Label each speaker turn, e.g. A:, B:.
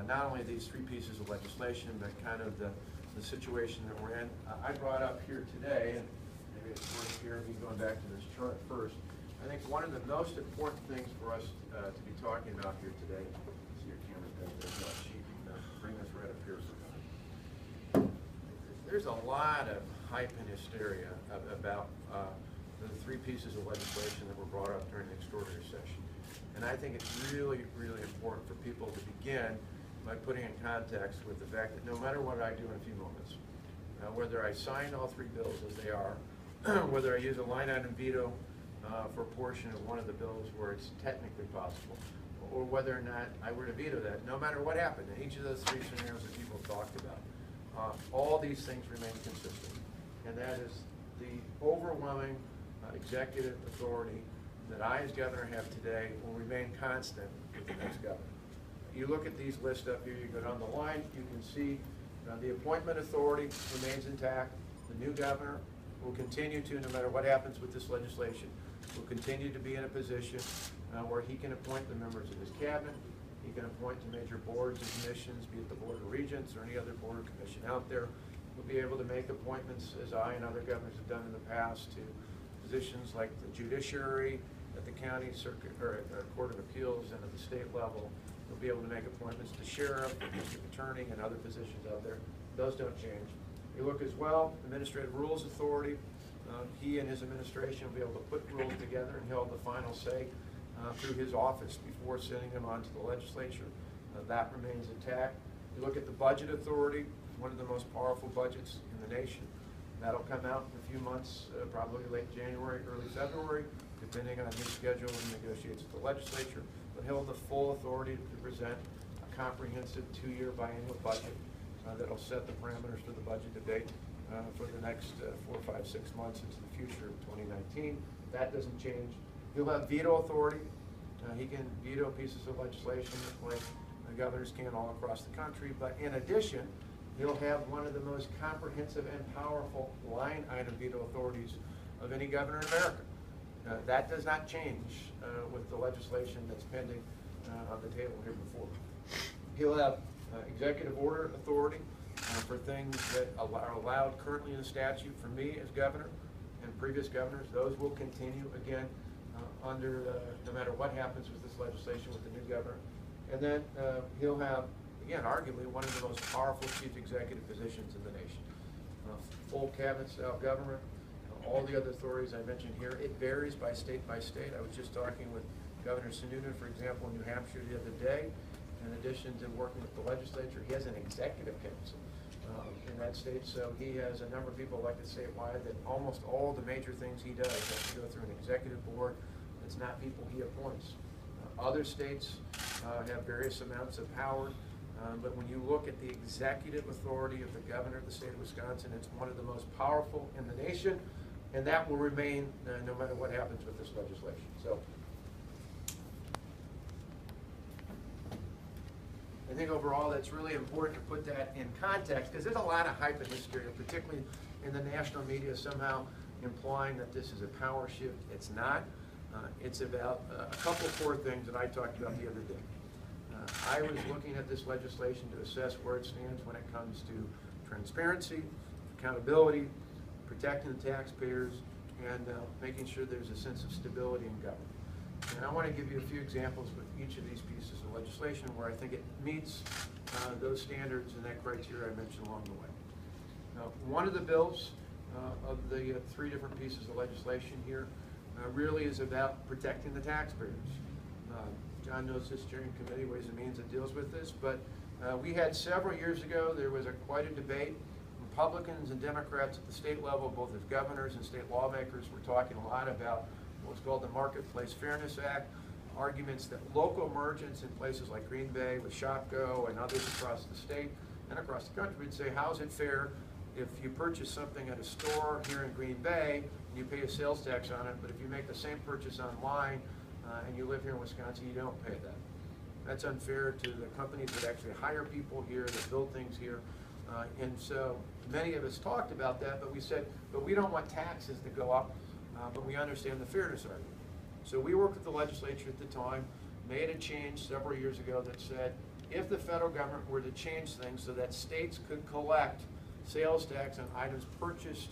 A: not only these three pieces of legislation, but kind of the situation that we're in. I brought up here today, and maybe it's worth here, me going back to this chart first. I think one of the most important things for us to be talking about here today, see your camera back there, no, sheet, bring this right up here. There's a lot of hype and hysteria about the three pieces of legislation that were brought up during the extraordinary session. And I think it's really, really important for people to begin by putting in context with the fact that no matter what I do in a few moments, whether I sign all three bills as they are, whether I use a line item veto for a portion of one of the bills where it's technically possible, or whether or not I were to veto that, no matter what happened in each of those three scenarios that people talked about, all these things remain consistent. And that is the overwhelming executive authority that I as governor have today will remain constant with the next governor. You look at these lists up here, you go down the line, you can see the appointment authority remains intact. The new governor will continue to, no matter what happens with this legislation, will continue to be in a position where he can appoint the members of his cabinet. He can appoint to major boards and commissions, be it the Board of Regents or any other board or commission out there. He'll be able to make appointments, as I and other governors have done in the past, to positions like the judiciary at the county circuit or at the Court of Appeals and at the state level. He'll be able to make appointments to sheriff, district attorney, and other positions out there. Those don't change. You look as well, Administrative Rules Authority. He and his administration will be able to put rules together, and he'll have the final say through his office before sending them on to the legislature. That remains intact. You look at the Budget Authority, one of the most powerful budgets in the nation. That'll come out in a few months, probably late January, early February, depending on his schedule and negotiates with the legislature. But he'll have the full authority to present a comprehensive two-year biennial budget that'll set the parameters for the budget debate for the next 4, 5, 6 months into the future of 2019. That doesn't change. He'll have veto authority. He can veto pieces of legislation like governors can all across the country. But in addition, he'll have one of the most comprehensive and powerful line item veto authorities of any governor in America. That does not change with the legislation that's pending on the table here before. He'll have executive order authority for things that are allowed currently in the statute. For me as governor and previous governors, those will continue again under no matter what happens with this legislation with the new governor. And then he'll have, again, arguably one of the most powerful chief executive positions in the nation. Full cabinet style government, all the other authorities I mentioned here. It varies by state. I was just talking with Governor Sununu, for example, in New Hampshire the other day. In addition to working with the legislature, he has an executive council in that state. So he has a number of people elected statewide that almost all the major things he does have to go through an executive board. It's not people he appoints. Other states have various amounts of power, but when you look at the executive authority of the governor of the state of Wisconsin, it's one of the most powerful in the nation, and that will remain no matter what happens with this legislation. So I think overall that's really important to put that in context, because there's a lot of hype and hysteria, particularly in the national media, somehow implying that this is a power shift. It's not. It's about a couple of core things that I talked about the other day. I was looking at this legislation to assess where it stands when it comes to transparency, accountability, protecting the taxpayers, and making sure there's a sense of stability in government. And I want to give you a few examples with each of these pieces of legislation where I think it meets those standards and that criteria I mentioned along the way. Now, one of the bills of the three different pieces of legislation here really is about protecting the taxpayers. John knows this steering committee, Ways and Means, that deals with this, but we had several years ago, there was quite a debate. Republicans and Democrats at the state level, both as governors and state lawmakers, were talking a lot about what's called the Marketplace Fairness Act, arguments that local merchants in places like Green Bay with Shopko and others across the state and across the country would say, how is it fair if you purchase something at a store here in Green Bay and you pay a sales tax on it, but if you make the same purchase online and you live here in Wisconsin, you don't pay that. That's unfair to the companies that actually hire people here, that build things here. And so many of us talked about that, but we said, but we don't want taxes to go up, but we understand the fairness argument. So we worked with the legislature at the time, made a change several years ago that said, if the federal government were to change things so that states could collect sales tax on items purchased